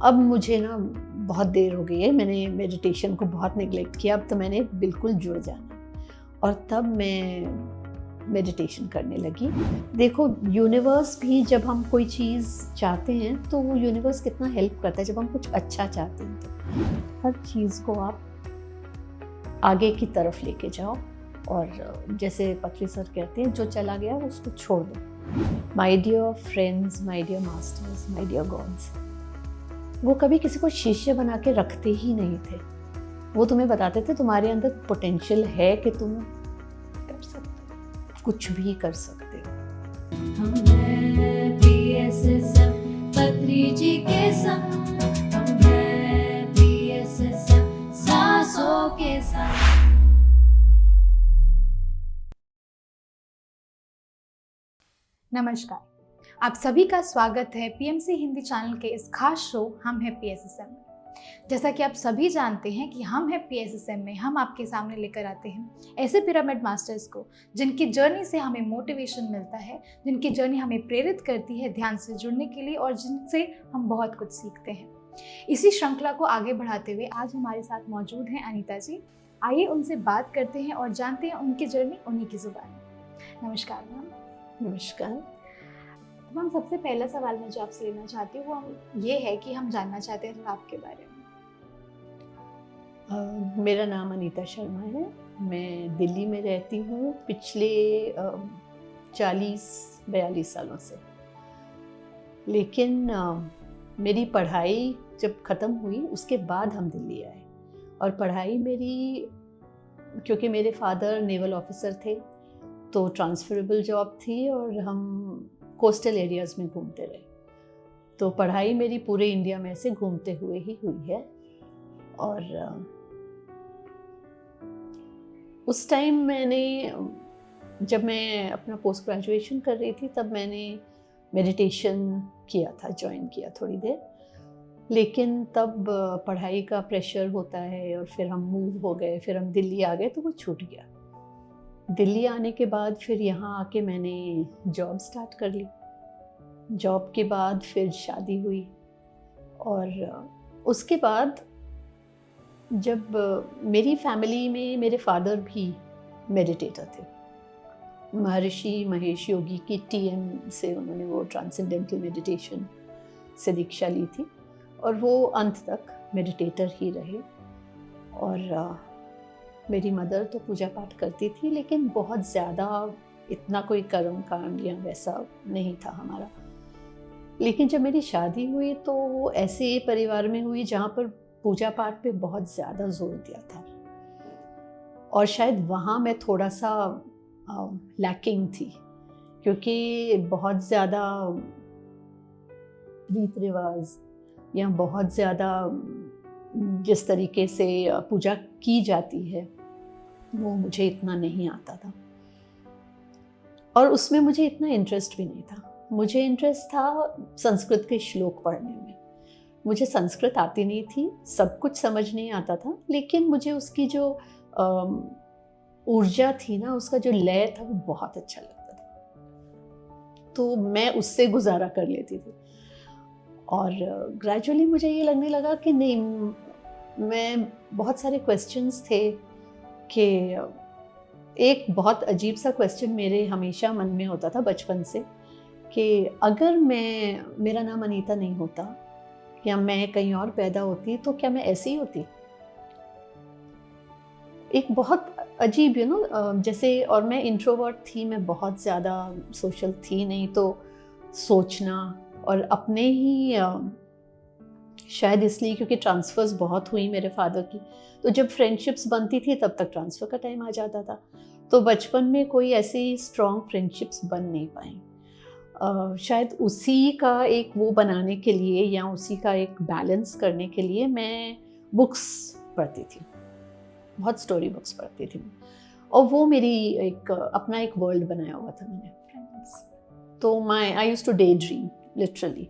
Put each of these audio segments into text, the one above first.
अब मुझे ना बहुत देर हो गई है, मैंने मेडिटेशन को बहुत नेग्लेक्ट किया, अब तो मैंने बिल्कुल जुड़ जाना और तब मैं मेडिटेशन करने लगी। देखो, यूनिवर्स भी जब हम कोई चीज़ चाहते हैं तो वो यूनिवर्स कितना हेल्प करता है। जब हम कुछ अच्छा चाहते हैं तो हर चीज़ को आप आगे की तरफ लेके जाओ और जैसे पत्री सर कहते हैं, जो चला गया उसको छोड़ दो। My dear friends, my dear masters, my dear gods, वो कभी किसी को शिष्य बना के रखते ही नहीं थे। वो तुम्हें बताते थे तुम्हारे अंदर पोटेंशियल है कि तुम कर सकते हो, कुछ भी कर सकते हो। हम हैं PSSM पत्री जी के संग, हम हैं PSSM सांसों के संग। नमस्कार, आप सभी का स्वागत है PMC हिंदी चैनल के इस खास शो हम हैं PSSM में। जैसा कि आप सभी जानते हैं कि हम हैं PSSM में हम आपके सामने लेकर आते हैं ऐसे पिरामिड मास्टर्स को जिनकी जर्नी से हमें मोटिवेशन मिलता है, जिनकी जर्नी हमें प्रेरित करती है ध्यान से जुड़ने के लिए और जिनसे हम बहुत कुछ सीखते हैं। इसी श्रृंखला को आगे बढ़ाते हुए आज हमारे साथ मौजूद हैं अनीता जी। आइए उनसे बात करते हैं और जानते हैं उनकी जर्नी उन्हीं की जुबान में। नमस्कार मैम। नमस्कार। मैम, सबसे पहला सवाल मैं जो आपसे लेना चाहती हूँ वो ये है कि हम जानना चाहते हैं आपके बारे में। मेरा नाम अनीता शर्मा है, मैं दिल्ली में रहती हूँ पिछले 40-42 सालों से। लेकिन मेरी पढ़ाई जब ख़त्म हुई उसके बाद हम दिल्ली आए और पढ़ाई मेरी, क्योंकि मेरे फादर नेवल ऑफिसर थे तो ट्रांसफरेबल जॉब थी और हम कोस्टल एरियाज़ में घूमते रहे, तो पढ़ाई मेरी पूरे इंडिया में से घूमते हुए ही हुई है। और उस टाइम जब मैं अपना पोस्ट ग्रेजुएशन कर रही थी तब मैंने मेडिटेशन किया था, ज्वाइन किया थोड़ी देर, लेकिन तब पढ़ाई का प्रेशर होता है और फिर हम मूव हो गए, फिर हम दिल्ली आ गए तो वो छूट गया। दिल्ली आने के बाद फिर यहाँ आके मैंने जॉब स्टार्ट कर ली। जॉब के बाद फिर शादी हुई और उसके बाद जब मेरी फैमिली में मेरे फादर भी मेडिटेटर थे। महर्षि महेश योगी की TM से उन्होंने वो ट्रांसेंडेंटल मेडिटेशन से दीक्षा ली थी और वो अंत तक मेडिटेटर ही रहे। और मेरी मदर तो पूजा पाठ करती थी, लेकिन बहुत ज़्यादा इतना कोई कर्म कांड या वैसा नहीं था हमारा। लेकिन जब मेरी शादी हुई तो वो ऐसे परिवार में हुई जहाँ पर पूजा पाठ पे बहुत ज़्यादा जोर दिया था और शायद वहाँ मैं थोड़ा सा लैकिंग थी, क्योंकि बहुत ज़्यादा रीत रिवाज या बहुत ज़्यादा जिस तरीके से पूजा की जाती है वो मुझे इतना नहीं आता था और उसमें मुझे इतना इंटरेस्ट भी नहीं था। मुझे इंटरेस्ट था संस्कृत के श्लोक पढ़ने में। मुझे संस्कृत आती नहीं थी, सब कुछ समझ नहीं आता था, लेकिन मुझे उसकी जो ऊर्जा थी ना, उसका जो लय था वो बहुत अच्छा लगता था, तो मैं उससे गुजारा कर लेती थी। और ग्रेजुअली मुझे ये लगने लगा कि नहीं, मैं बहुत सारे क्वेश्चंस थे कि एक बहुत अजीब सा क्वेश्चन मेरे हमेशा मन में होता था बचपन से कि अगर मेरा नाम अनीता नहीं होता या मैं कहीं और पैदा होती तो क्या मैं ऐसी ही होती। एक बहुत अजीब जैसे, और मैं इंट्रोवर्ट थी, मैं बहुत ज़्यादा सोशल थी नहीं, तो सोचना और अपने ही शायद इसलिए क्योंकि ट्रांसफ़र्स बहुत हुई मेरे फादर की, तो जब फ्रेंडशिप्स बनती थी तब तक ट्रांसफ़र का टाइम आ जाता था, तो बचपन में कोई ऐसी स्ट्रॉन्ग फ्रेंडशिप्स बन नहीं पाई। शायद उसी का एक वो बनाने के लिए या उसी का एक बैलेंस करने के लिए मैं बुक्स पढ़ती थी, बहुत स्टोरी बुक्स पढ़ती थी और वो मेरी एक अपना एक वर्ल्ड बनाया हुआ था मैंने। तो I used to daydream literally.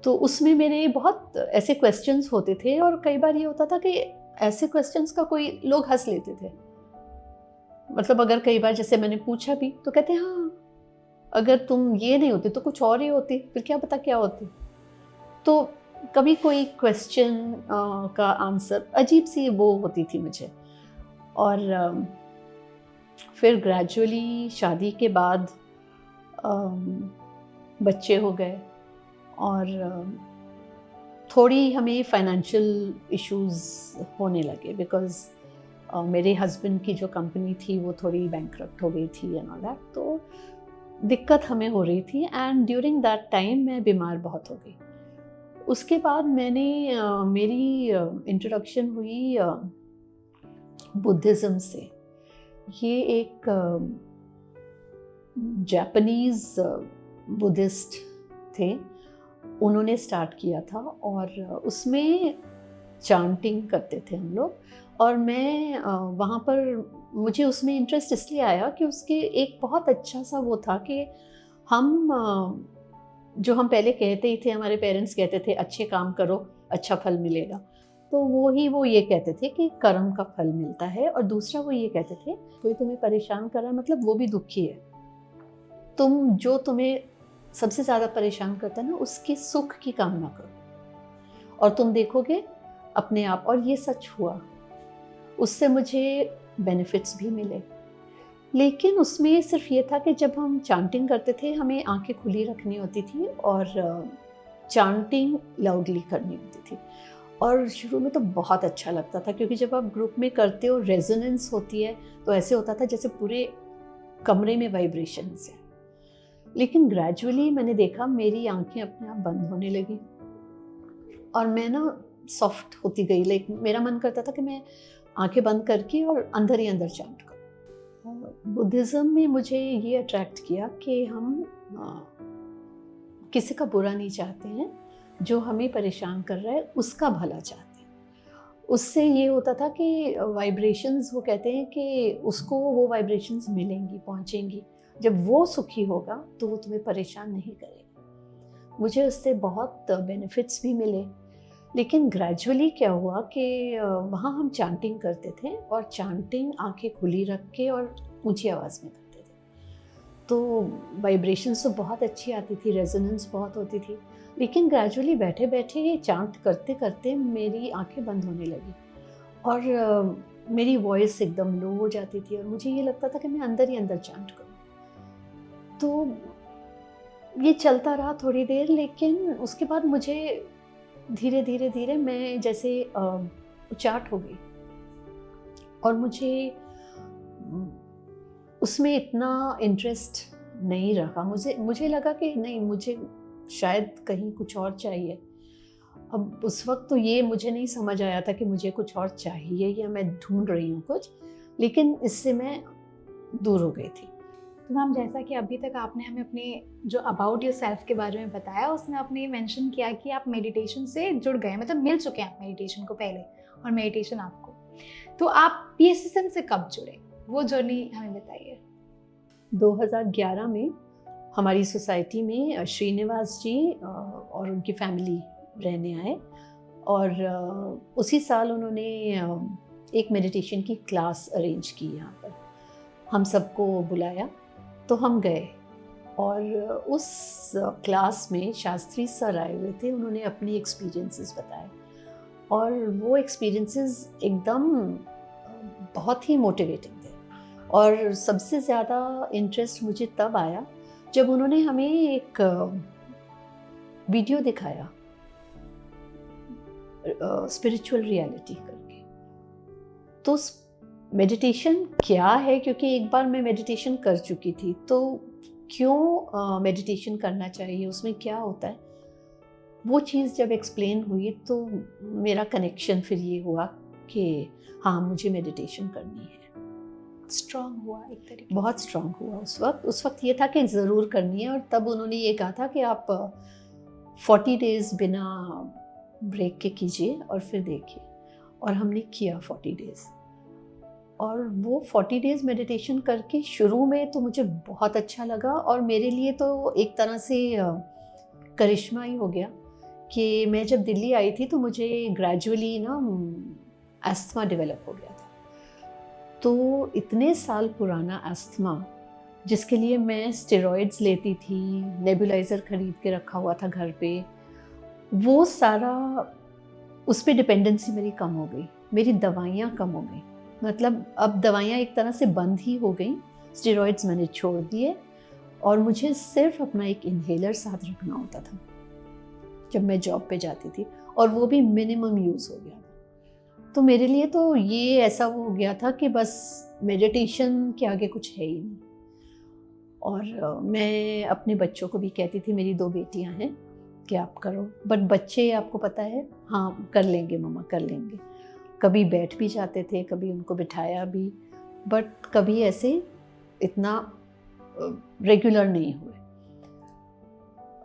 तो उसमें मेरे बहुत ऐसे क्वेश्चंस होते थे और कई बार ये होता था कि ऐसे क्वेश्चंस का कोई लोग हंस लेते थे। मतलब अगर कई बार जैसे मैंने पूछा भी तो कहते हाँ, अगर तुम ये नहीं होती तो कुछ और ही होती, फिर क्या पता क्या होती। तो कभी कोई क्वेश्चन का आंसर अजीब सी वो होती थी मुझे। और फिर ग्रेजुअली शादी के बाद बच्चे हो गए और थोड़ी हमें फाइनेंशियल इश्यूज होने लगे, बिकॉज़ मेरे हस्बैंड की जो कंपनी थी वो थोड़ी बैंकरप्ट हो गई थी एंड ऑल दैट, तो दिक्कत हमें हो रही थी। एंड ड्यूरिंग दैट टाइम मैं बीमार बहुत हो गई। उसके बाद मैंने मेरी इंट्रोडक्शन हुई बुद्धिज़्म से। ये एक जापानीज़ बुद्धिस्ट थे, उन्होंने स्टार्ट किया था और उसमें चांटिंग करते थे हम लोग। और मैं वहाँ पर मुझे उसमें इंटरेस्ट इसलिए आया कि उसके एक बहुत अच्छा सा वो था कि हम जो हम पहले कहते ही थे, हमारे पेरेंट्स कहते थे अच्छे काम करो अच्छा फल मिलेगा, तो वो ये कहते थे कि कर्म का फल मिलता है। और दूसरा वो ये कहते थे कोई तुम्हें परेशान कर रहा है मतलब वो भी दुखी है, तुम जो तुम्हें सबसे ज़्यादा परेशान करता है ना उसके सुख की कामना करो और तुम देखोगे अपने आप। और ये सच हुआ, उससे मुझे बेनिफिट्स भी मिले। लेकिन उसमें सिर्फ ये था कि जब हम चांटिंग करते थे हमें आंखें खुली रखनी होती थी और चांटिंग लाउडली करनी होती थी। और शुरू में तो बहुत अच्छा लगता था क्योंकि जब आप ग्रुप में करते हो रेजोनेंस होती है, तो ऐसे होता था जैसे पूरे कमरे में वाइब्रेशंस है। लेकिन ग्रेजुअली मैंने देखा मेरी आंखें अपने आप बंद होने लगी और मैं ना सॉफ्ट होती गई। लाइक मेरा मन करता था कि मैं आंखें बंद करके और अंदर ही अंदर चांट करूँ। बुद्धिज़्म में मुझे ये अट्रैक्ट किया कि हम किसी का बुरा नहीं चाहते हैं, जो हमें परेशान कर रहा है उसका भला चाहते हैं। उससे ये होता था कि वाइब्रेशंस, वो कहते हैं कि उसको वो वाइब्रेशंस मिलेंगी, पहुँचेंगी। जब वो सुखी होगा तो वो तुम्हें परेशान नहीं करेगा। मुझे उससे बहुत बेनिफिट्स भी मिले। लेकिन ग्रेजुअली क्या हुआ कि वहाँ हम चांटिंग करते थे और चांटिंग आंखें खुली रख के और ऊंची आवाज़ में करते थे, तो वाइब्रेशंस तो बहुत अच्छी आती थी, रेजोनेंस बहुत होती थी। लेकिन ग्रेजुअली बैठे बैठे ये चांट करते करते मेरी आंखें बंद होने लगी और मेरी वॉइस एकदम लो हो जाती थी और मुझे ये लगता था कि मैं अंदर ही अंदर चांट करूँ। तो ये चलता रहा थोड़ी देर, लेकिन उसके बाद मुझे धीरे धीरे मैं जैसे उचाट हो गई और मुझे उसमें इतना इंटरेस्ट नहीं रहा। मुझे लगा कि नहीं, मुझे शायद कहीं कुछ और चाहिए। अब उस वक्त तो ये मुझे नहीं समझ आया था कि मुझे कुछ और चाहिए या मैं ढूंढ रही हूँ कुछ, लेकिन इससे मैं दूर हो गई थी। तो मैम, जैसा कि अभी तक आपने हमें अपने जो अबाउट योर सेल्फ के बारे में बताया, उसमें आपने ये मेंशन किया कि आप मेडिटेशन से जुड़ गए, मतलब मिल चुके हैं आप मेडिटेशन को पहले और मेडिटेशन आपको। तो आप PSSM से कब जुड़े, वो जर्नी हमें बताइए। 2011 में हमारी सोसाइटी में श्रीनिवास जी और उनकी फैमिली रहने आए और उसी साल उन्होंने एक मेडिटेशन की क्लास अरेंज की। यहाँ पर हम सबको बुलाया तो हम गए और उस क्लास में शास्त्री सर आए हुए थे। उन्होंने अपने एक्सपीरियंसेस बताए और वो एक्सपीरियंसेस एकदम बहुत ही मोटिवेटिंग थे। और सबसे ज़्यादा इंटरेस्ट मुझे तब आया जब उन्होंने हमें एक वीडियो दिखाया स्पिरिचुअल रियलिटी करके। तो मेडिटेशन क्या है, क्योंकि एक बार मैं मेडिटेशन कर चुकी थी, तो क्यों मेडिटेशन करना चाहिए, उसमें क्या होता है, वो चीज़ जब एक्सप्लेन हुई तो मेरा कनेक्शन फिर ये हुआ कि हाँ, मुझे मेडिटेशन करनी है। स्ट्रॉन्ग हुआ एक तरीके, बहुत स्ट्रॉन्ग हुआ उस वक्त ये था कि ज़रूर करनी है। और तब उन्होंने ये कहा था कि आप 40 डेज़ बिना ब्रेक के कीजिए और फिर देखिए। और हमने किया 40 डेज़ और वो 40 डेज़ मेडिटेशन करके शुरू में तो मुझे बहुत अच्छा लगा और मेरे लिए तो एक तरह से करिश्मा ही हो गया कि मैं जब दिल्ली आई थी तो मुझे ग्रेजुअली ना अस्थमा डेवलप हो गया था। तो इतने साल पुराना अस्थमा जिसके लिए मैं स्टेरॉइड्स लेती थी, नेबुलाइज़र खरीद के रखा हुआ था घर पे, वो सारा उस पर डिपेंडेंसी मेरी कम हो गई, मेरी दवाइयाँ कम हो गई। मतलब अब दवाइयाँ एक तरह से बंद ही हो गई, स्टेरॉइड्स मैंने छोड़ दिए और मुझे सिर्फ अपना एक इन्हेलर साथ रखना होता था जब मैं जॉब पे जाती थी, और वो भी मिनिमम यूज़ हो गया था। तो मेरे लिए तो ये ऐसा हो गया था कि बस मेडिटेशन के आगे कुछ है ही नहीं। और मैं अपने बच्चों को भी कहती थी, मेरी 2 बेटियां हैं, कि आप करो, बट बच्चे आपको पता है, हाँ कर लेंगे मम्मा कर लेंगे। कभी बैठ भी जाते थे, कभी उनको बिठाया भी, बट कभी ऐसे इतना रेगुलर नहीं हुए।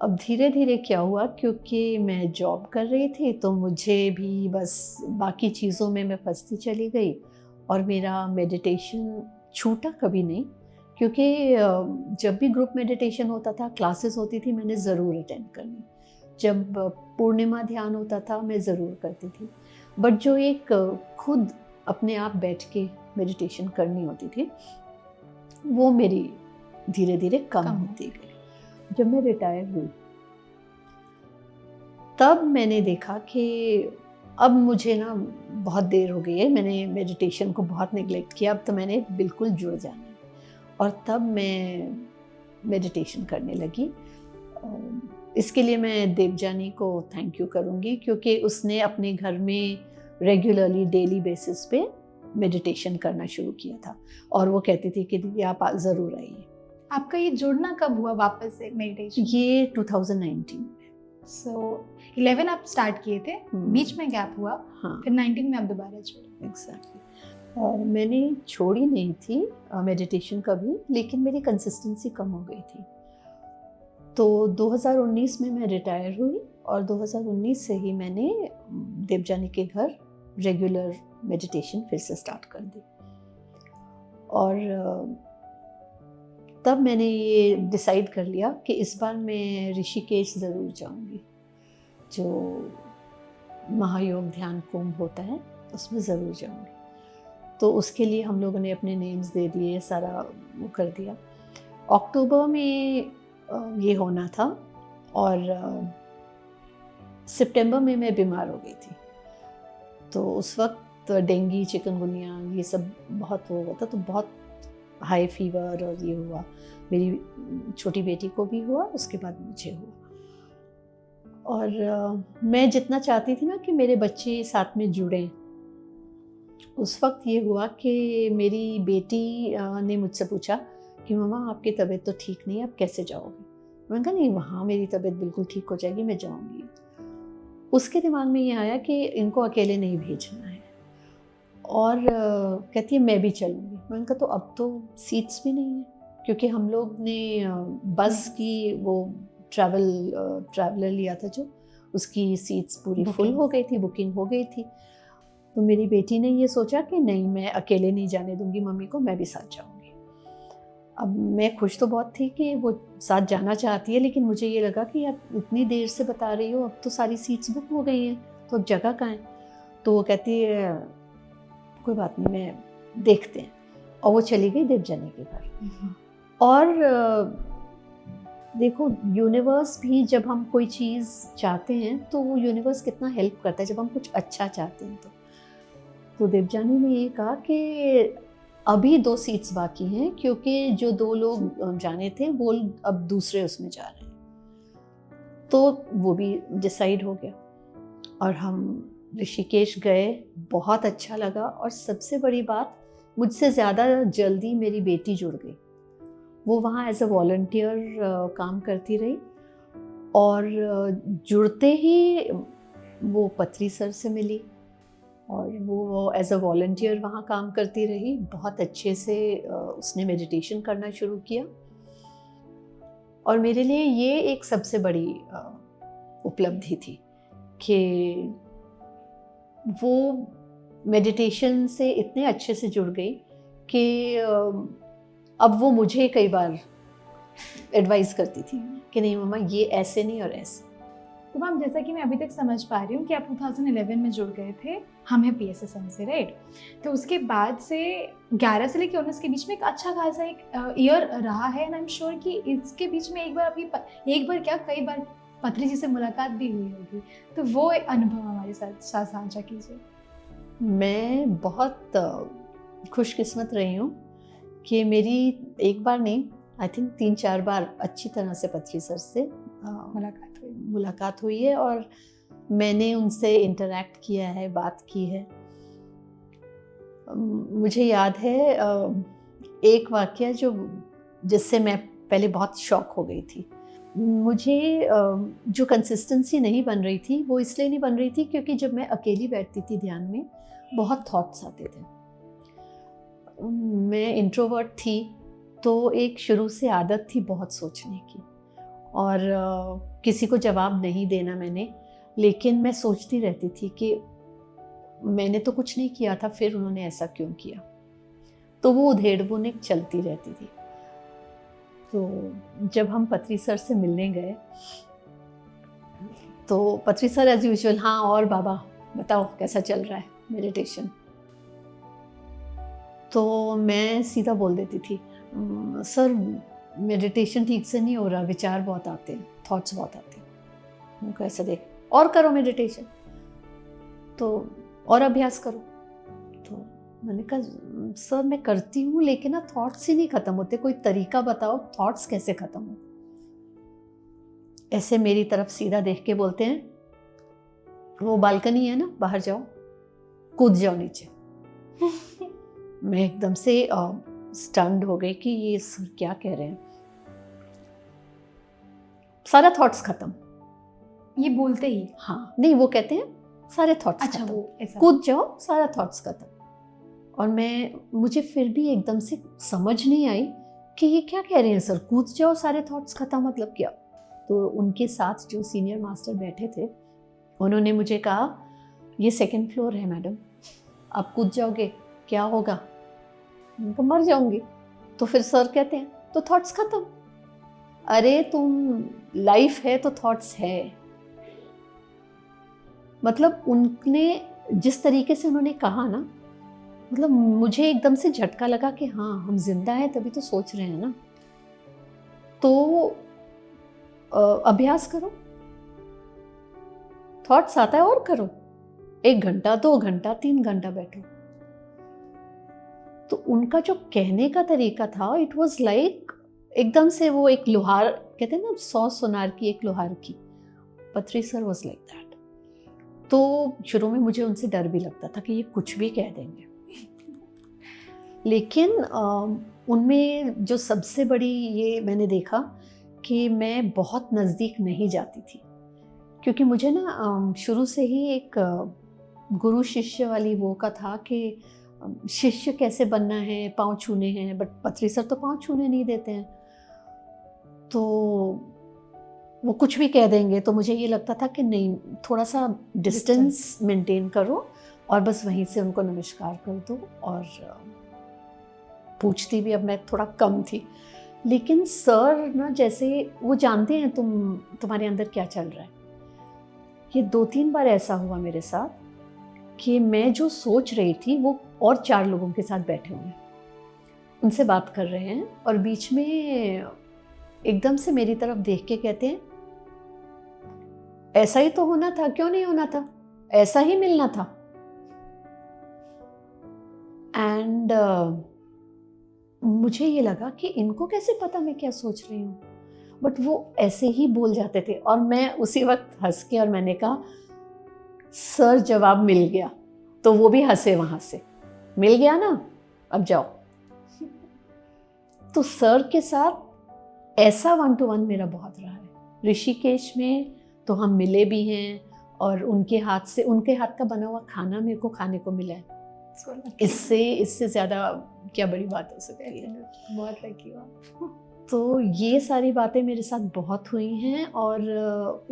अब धीरे धीरे क्या हुआ, क्योंकि मैं जॉब कर रही थी तो मुझे भी बस बाकी चीज़ों में मैं फंसती चली गई और मेरा मेडिटेशन छूटा कभी नहीं। क्योंकि जब भी ग्रुप मेडिटेशन होता था, क्लासेस होती थी, मैंने ज़रूर अटेंड करनी। जब पूर्णिमा ध्यान होता था मैं ज़रूर करती थी, बट जो एक खुद अपने आप बैठ के मेडिटेशन करनी होती थी वो मेरी धीरे धीरे कम होती गई। जब मैं रिटायर हुई तब मैंने देखा कि अब मुझे ना बहुत देर हो गई है, मैंने मेडिटेशन को बहुत निगलेक्ट किया, अब तो मैंने बिल्कुल जुड़ जाना है। और तब मैं मेडिटेशन करने लगी। इसके लिए मैं देवजानी को थैंक यू करूँगी, क्योंकि उसने अपने घर में रेगुलरली डेली बेसिस पे मेडिटेशन करना शुरू किया था और वो कहती थी कि दीदी आप ज़रूर आइए। आपका ये जुड़ना कब हुआ वापस से मेडिटेशन? ये 2019 में। सो 11 आप स्टार्ट किए थे, बीच में गैप हुआ, हाँ, फिर 19 में आप दोबारा जुड़े। एग्जैक्टली। और मैंने छोड़ी नहीं थी मेडिटेशन कभी, लेकिन मेरी कंसिस्टेंसी कम हो गई थी। तो 2019 में मैं रिटायर हुई और 2019 से ही मैंने देवजानी के घर रेगुलर मेडिटेशन फिर से स्टार्ट कर दी। और तब मैंने ये डिसाइड कर लिया कि इस बार मैं ऋषिकेश ज़रूर जाऊंगी। जो महायोग ध्यान कुंभ होता है उसमें ज़रूर जाऊंगी। तो उसके लिए हम लोगों ने अपने नेम्स दे दिए, सारा वो कर दिया। अक्टूबर में ये होना था और सितंबर में मैं बीमार हो गई थी। तो उस वक्त डेंगू, चिकनगुनिया ये सब बहुत वो हुआ था, तो बहुत हाई फीवर और ये हुआ। मेरी छोटी बेटी को भी हुआ, उसके बाद मुझे हुआ। और मैं जितना चाहती थी ना कि मेरे बच्चे साथ में जुड़ें, उस वक्त ये हुआ कि मेरी बेटी ने मुझसे पूछा कि मम्मा आपकी तबीयत तो ठीक नहीं है, आप कैसे जाओगे? मैंने कहा नहीं, वहाँ मेरी तबीयत बिल्कुल ठीक हो जाएगी, मैं जाऊँगी। उसके दिमाग में ये आया कि इनको अकेले नहीं भेजना है और कहती है मैं भी चलूँगी। मैंने कहा तो अब तो सीट्स भी नहीं है, क्योंकि हम लोग ने बस की वो ट्रैवलर लिया था जो, उसकी सीट्स पूरी फुल हो गई थी, बुकिंग हो गई थी। तो मेरी बेटी ने ये सोचा कि नहीं, मैं अकेले नहीं जाने दूंगी मम्मी को, मैं भी साथ जाऊंगी। अब मैं खुश तो बहुत थी कि वो साथ जाना चाहती है, लेकिन मुझे ये लगा कि यार इतनी देर से बता रही हो, अब तो सारी सीट्स बुक हो गई हैं, तो अब जगह कहाँ है? तो वो कहती है कोई बात नहीं, मैं देखते हैं। और वो चली गई देवजानी के घर। और देखो, यूनिवर्स भी जब हम कोई चीज़ चाहते हैं तो वो यूनिवर्स कितना हेल्प करता है जब हम कुछ अच्छा चाहते हैं। तो देवजानी ने ये कहा कि अभी 2 सीट्स बाकी हैं, क्योंकि जो 2 लोग जाने थे वो अब दूसरे उसमें जा रहे हैं। तो वो भी डिसाइड हो गया और हम ऋषिकेश गए। बहुत अच्छा लगा और सबसे बड़ी बात, मुझसे ज़्यादा जल्दी मेरी बेटी जुड़ गई। वो वहाँ एज अ वॉलंटियर काम करती रही और जुड़ते ही वो पत्री सर से मिली और वो एज अ वॉलंटियर वहाँ काम करती रही। बहुत अच्छे से उसने मेडिटेशन करना शुरू किया और मेरे लिए ये एक सबसे बड़ी उपलब्धि थी कि वो मेडिटेशन से इतने अच्छे से जुड़ गई कि अब वो मुझे कई बार एडवाइस करती थी कि नहीं मम्मा, ये ऐसे नहीं और ऐसे। तो मैम, जैसा कि मैं अभी तक समझ पा रही हूँ कि आप 2011 में जुड़ गए थे हम है PSSM से, राइट? तो उसके बाद से 11 से लेकर 19 के बीच में एक अच्छा खासा एक ईयर रहा है एंड आई एम श्योर कि इसके बीच में एक बार क्या कई बार पत्री जी से मुलाकात भी हुई होगी, तो वो एक अनुभव हमारे साथ साझा कीजिए। मैं बहुत खुशकिस्मत रही हूँ कि मेरी एक बार नहीं, आई थिंक 3-4 बार अच्छी तरह से पत्री सर से मुलाकात हुई है और मैंने उनसे इंटरैक्ट किया है, बात की है। मुझे याद है एक वाक़या जिससे मैं पहले बहुत शॉक हो गई थी। मुझे जो कंसिस्टेंसी नहीं बन रही थी वो इसलिए नहीं बन रही थी क्योंकि जब मैं अकेली बैठती थी ध्यान में बहुत थॉट्स आते थे। मैं इंट्रोवर्ट थी तो एक शुरू से आदत थी बहुत सोचने की और किसी को जवाब नहीं देना मैंने, लेकिन मैं सोचती रहती थी कि मैंने तो कुछ नहीं किया था, फिर उन्होंने ऐसा क्यों किया। तो वो उधेड़-बुन एक चलती रहती थी। तो जब हम पत्री सर से मिलने गए तो पत्री सर एज यूजुअल, हाँ और बाबा बताओ कैसा चल रहा है मेडिटेशन। तो मैं सीधा बोल देती थी, सर मेडिटेशन ठीक से नहीं हो रहा, विचार बहुत आते हैं, थॉट्स बहुत आते हैं। उनको ऐसा देख और करो मेडिटेशन, तो और अभ्यास करो। तो मैंने कहा सर मैं करती हूँ लेकिन ना थॉट्स ही नहीं ख़त्म होते, कोई तरीका बताओ थॉट्स कैसे ख़त्म हो। ऐसे मेरी तरफ सीधा देख के बोलते हैं, वो बालकनी है ना, बाहर जाओ, कूद जाओ नीचे। मैं एकदम से स्टन्ड हो गई कि ये सर क्या कह रहे हैं। सारा थॉट्स खत्म। ये बोलते ही? हाँ, नहीं वो कहते हैं सारे थॉट्स अच्छा, खत्म, वो ऐसा कूद जाओ, सारा थॉट्स खत्म। और मुझे फिर भी एकदम से समझ नहीं आई कि ये क्या कह रहे हैं सर, कूद जाओ सारे थॉट्स खत्म मतलब क्या। तो उनके साथ जो सीनियर मास्टर बैठे थे उन्होंने मुझे कहा ये 2nd फ्लोर है मैडम, आप कूद जाओगे क्या होगा, तो मर जाऊंगी। तो फिर सर कहते हैं तो थॉट्स खत्म। अरे तुम, लाइफ है तो थॉट्स है। मतलब उनने जिस तरीके से उन्होंने कहा ना, मतलब मुझे एकदम से झटका लगा कि हाँ हम जिंदा हैं तभी तो सोच रहे हैं ना। तो अभ्यास करो, थॉट्स आता है और करो, 1 घंटा 2 घंटा 3 घंटा बैठो। तो उनका जो कहने का तरीका था, इट वॉज लाइक एकदम से वो एक लोहार, कहते हैं ना 100 सुनार की एक लोहार की। पत्री सर वॉज लाइक दैट। तो शुरू में मुझे उनसे डर भी लगता था कि ये कुछ भी कह देंगे, लेकिन उनमें जो सबसे बड़ी ये मैंने देखा कि मैं बहुत नज़दीक नहीं जाती थी, क्योंकि मुझे ना शुरू से ही एक गुरु शिष्य वाली वो का था कि शिष्य कैसे बनना है, पाँव छूने हैं, बट पत्री सर तो पाँव छूने नहीं देते हैं। तो वो कुछ भी कह देंगे तो मुझे ये लगता था कि नहीं, थोड़ा सा डिस्टेंस मेंटेन करो और बस वहीं से उनको नमस्कार कर दो। और पूछती भी अब मैं थोड़ा कम थी, लेकिन सर ना जैसे वो जानते हैं तुम्हारे अंदर क्या चल रहा है। ये 2-3 बार ऐसा हुआ मेरे साथ कि मैं जो सोच रही थी वो और 4 लोगों के साथ बैठे हुए हैं, उनसे बात कर रहे हैं और बीच में एकदम से मेरी तरफ देख के कहते हैं ऐसा ही तो होना था, क्यों नहीं होना था, ऐसा ही मिलना था। एंड मुझे ये लगा कि इनको कैसे पता मैं क्या सोच रही हूँ, बट वो ऐसे ही बोल जाते थे। और मैं उसी वक्त हंस के और मैंने कहा सर जवाब मिल गया, तो वो भी हंसे, वहाँ से मिल गया ना, अब जाओ। तो सर के साथ ऐसा 1-to-1 मेरा बहुत रहा है। ऋषिकेश में तो हम मिले भी हैं और उनके हाथ का बना हुआ खाना मेरे को खाने को मिला है। इससे ज़्यादा क्या बड़ी बात हो सकती है। बहुत लकी बात। तो ये सारी बातें मेरे साथ बहुत हुई हैं और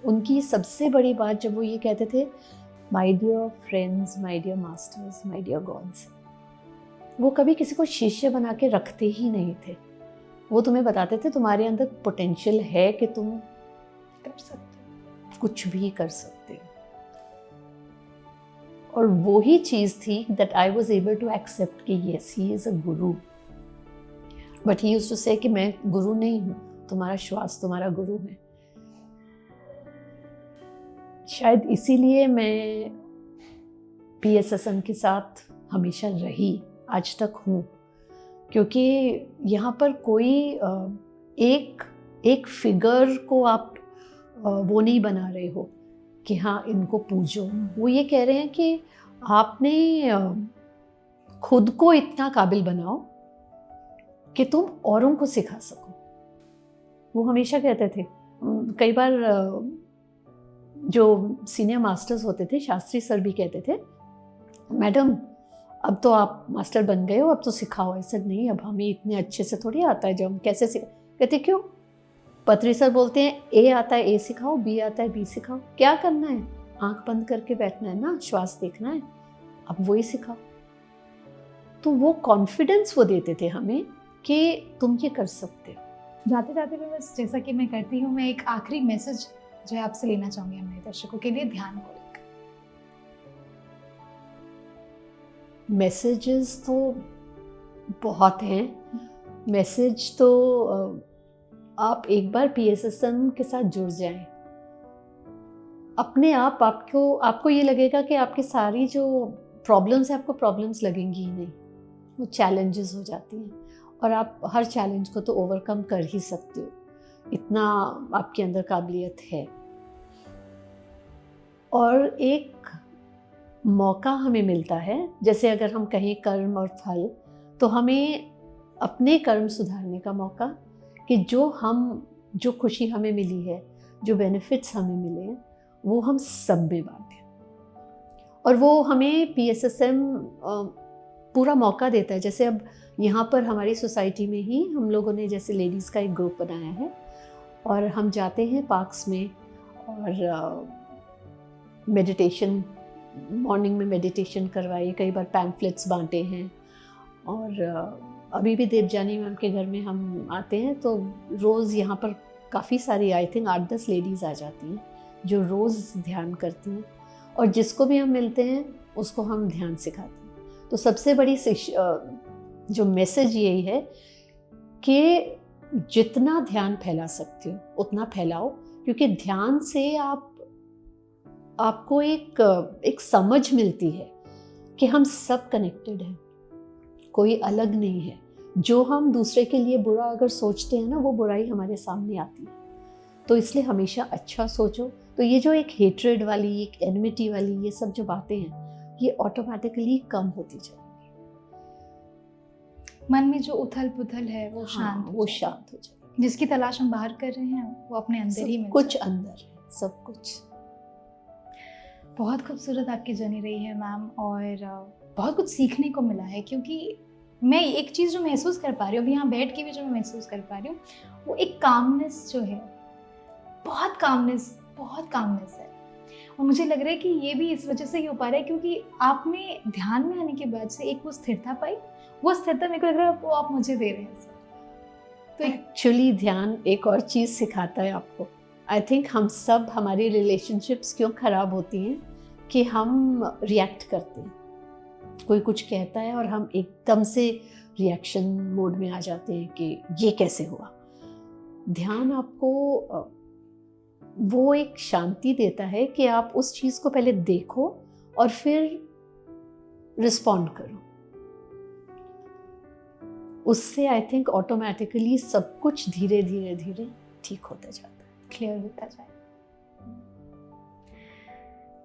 उनकी सबसे बड़ी बात जब वो ये कहते थे my dear friends, my dear masters, my dear gods, वो कभी किसी को शिष्य बना के रखते ही नहीं थे। वो तुम्हें बताते थे तुम्हारे अंदर पोटेंशियल है कि तुम कर सकते, कुछ भी कर सकते हो। और वो ही चीज़ थी that I was able to accept कि yes he is a guru, but he used to से कि मैं गुरु नहीं हूँ, तुम्हारा श्वास तुम्हारा गुरु है। शायद इसीलिए मैं PSSM के साथ हमेशा रही, आज तक हूँ, क्योंकि यहाँ पर कोई एक फिगर को आप वो नहीं बना रहे हो कि हाँ इनको पूजो। वो ये कह रहे हैं कि आपने खुद को इतना काबिल बनाओ कि तुम औरों को सिखा सको। वो हमेशा कहते थे, कई बार जो सीनियर मास्टर्स होते थे, शास्त्री सर भी कहते थे, मैडम अब तो आप मास्टर बन गए हो, अब तो सिखाओ। ऐसा नहीं, अब हमें इतने अच्छे से थोड़ी आता है, जो हम कैसे कहते क्यों? पत्री सर बोलते हैं ए आता है ए सिखाओ, बी आता है बी सिखाओ। क्या करना है? आंख बंद करके बैठना है ना, श्वास देखना है, अब वही सिखाओ। तो वो कॉन्फिडेंस वो देते थे हमें कि तुम ये कर सकते हो। जाते जाते मैं बस, जैसा कि मैं करती हूँ, मैं एक आखिरी मैसेज जो है आपसे लेना चाहूँगी हमारे दर्शकों के लिए ध्यान को लेकर। मैसेजेस तो बहुत हैं। मैसेज तो आप एक बार PSSM के साथ जुड़ जाएं, अपने आप आपको ये लगेगा कि आपकी सारी जो प्रॉब्लम्स है, आपको प्रॉब्लम्स लगेंगी ही नहीं, वो चैलेंजेस हो जाती हैं और आप हर चैलेंज को तो ओवरकम कर ही सकते हो, इतना आपके अंदर काबिलियत है। और एक मौका हमें मिलता है, जैसे अगर हम कहें कर्म और फल, तो हमें अपने कर्म सुधारने का मौका, कि जो खुशी हमें मिली है, जो बेनिफिट्स हमें मिले हैं, वो हम सब में बांटें। और वो हमें PSSM पूरा मौका देता है। जैसे अब यहाँ पर हमारी सोसाइटी में ही हम लोगों ने जैसे लेडीज़ का एक ग्रुप बनाया है और हम जाते हैं पार्क्स में और मेडिटेशन, मॉर्निंग में मेडिटेशन करवाइए, कई बार पैम्फलेट्स बांटे हैं। और अभी भी देवजानी मैम के घर में हम आते हैं तो रोज़ यहाँ पर काफ़ी सारी, आई थिंक 8-10 लेडीज़ आ जाती हैं जो रोज़ ध्यान करती हैं, और जिसको भी हम मिलते हैं उसको हम ध्यान सिखाते हैं। तो सबसे बड़ी जो मैसेज यही है कि जितना ध्यान फैला सकते हो उतना फैलाओ, क्योंकि ध्यान से आपको एक समझ मिलती है कि हम सब कनेक्टेड हैं, कोई अलग नहीं है। जो हम दूसरे के लिए बुरा अगर सोचते हैं ना, वो बुराई हमारे सामने आती है। तो इसलिए हमेशा अच्छा सोचो। तो ये जो एक हेट्रेड वाली, एक एनिमिटी वाली, ये सब जो बातें हैं, ये ऑटोमेटिकली कम होती जाएंगी। मन में जो उथल पुथल है वो शांत हो जाए। जिसकी तलाश हम बाहर कर रहे हैं वो अपने अंदर ही मिल कुछ अंदर है, सब कुछ। बहुत खूबसूरत आपकी जर्नी रही है मैम, और बहुत कुछ सीखने को मिला है। क्योंकि मैं एक चीज़ जो महसूस कर पा रही हूँ, अभी यहाँ बैठ के भी जो मैं महसूस कर पा रही हूँ, वो एक कामनेस जो है, बहुत कामनेस है। और मुझे लग रहा है कि ये भी इस वजह से ही हो पा रहा है क्योंकि आपने ध्यान में आने के बाद से एक वो स्थिरता पाई। वो स्थिरता मेरे को लग रहा है वो आप मुझे दे रहे हैं सर। तो एक्चुअली ध्यान एक और चीज़ सिखाता है आपको। आई थिंक हम सब, हमारी रिलेशनशिप्स क्यों ख़राब होती हैं कि हम रिएक्ट करते हैं। कोई कुछ कहता है और हम एकदम से रिएक्शन मोड में आ जाते हैं कि ये कैसे हुआ। ध्यान आपको वो एक शांति देता है कि आप उस चीज़ को पहले देखो और फिर रिस्पॉन्ड करो। उससे आई थिंक ऑटोमेटिकली सब कुछ धीरे धीरे धीरे ठीक होता जाता है, क्लियर होता जाए।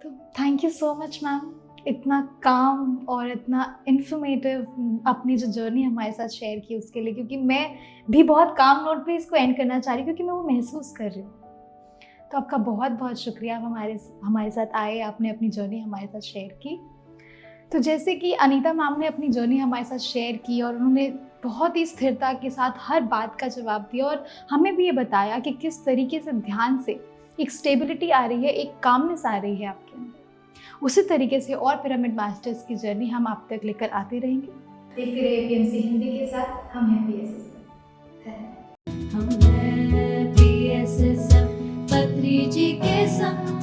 तो thank you so much ma'am, इतना काम और इतना इन्फॉर्मेटिव अपनी जो जर्नी हमारे साथ शेयर की उसके लिए। क्योंकि मैं भी बहुत काम नोट पे इसको एंड करना चाह रही हूँ क्योंकि मैं वो महसूस कर रही हूँ। तो आपका बहुत बहुत शुक्रिया, आप हमारे साथ आए, आपने अपनी जर्नी हमारे साथ शेयर की। तो जैसे कि अनीता मैम ने अपनी जर्नी हमारे साथ शेयर की और उन्होंने बहुत ही स्थिरता के साथ हर बात का जवाब दिया और हमें भी ये बताया कि किस तरीके से ध्यान से एक स्टेबिलिटी आ रही है, एक कामनेस आ रही है आपके अंदर। उसी तरीके से और पिरामिड मास्टर्स की जर्नी हम आप तक लेकर आते रहेंगे। देखते रहिए PMC हिंदी के साथ। हम हैं PSSM। हम हैं PSSM, पत्री जी के संग।